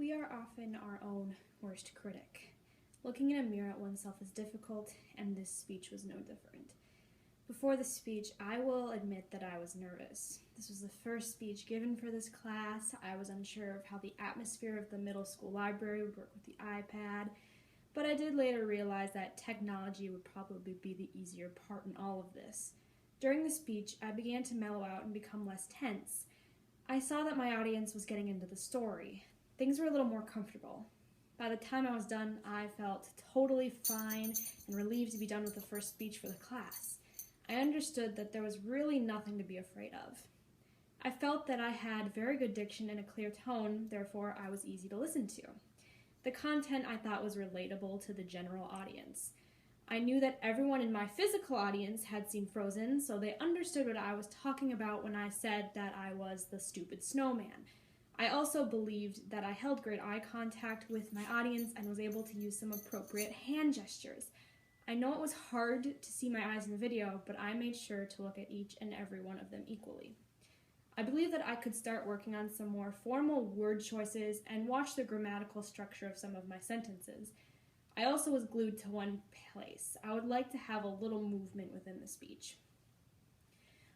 We are often our own worst critic. Looking in a mirror at oneself is difficult, and this speech was no different. Before the speech, I will admit that I was nervous. This was the first speech given for this class. I was unsure of how the atmosphere of the middle school library would work with the iPad, but I did later realize that technology would probably be the easier part in all of this. During the speech, I began to mellow out and become less tense. I saw that my audience was getting into the story. Things were a little more comfortable. By the time I was done, I felt totally fine and relieved to be done with the first speech for the class. I understood that there was really nothing to be afraid of. I felt that I had very good diction and a clear tone, therefore I was easy to listen to. The content I thought was relatable to the general audience. I knew that everyone in my physical audience had seen Frozen, so they understood what I was talking about when I said that I was the stupid snowman. I also believed that I held great eye contact with my audience and was able to use some appropriate hand gestures. I know it was hard to see my eyes in the video, but I made sure to look at each and every one of them equally. I believe that I could start working on some more formal word choices and watch the grammatical structure of some of my sentences. I also was glued to one place. I would like to have a little movement within the speech.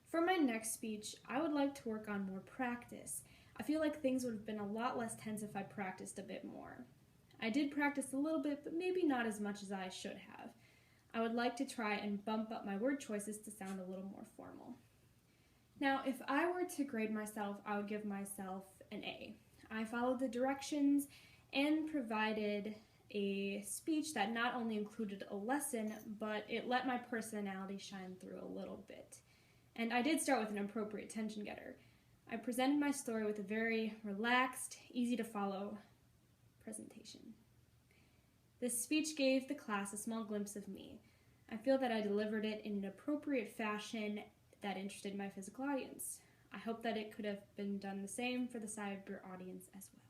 For my next speech, I would like to work on more practice. I feel like things would have been a lot less tense if I practiced a bit more. I did practice a little bit, but maybe not as much as I should have. I would like to try and bump up my word choices to sound a little more formal. Now, if I were to grade myself, I would give myself an A. I followed the directions and provided a speech that not only included a lesson, but it let my personality shine through a little bit. And I did start with an appropriate tension getter. I presented my story with a very relaxed, easy to follow presentation. This speech gave the class a small glimpse of me. I feel that I delivered it in an appropriate fashion that interested my physical audience. I hope that it could have been done the same for the cyber audience as well.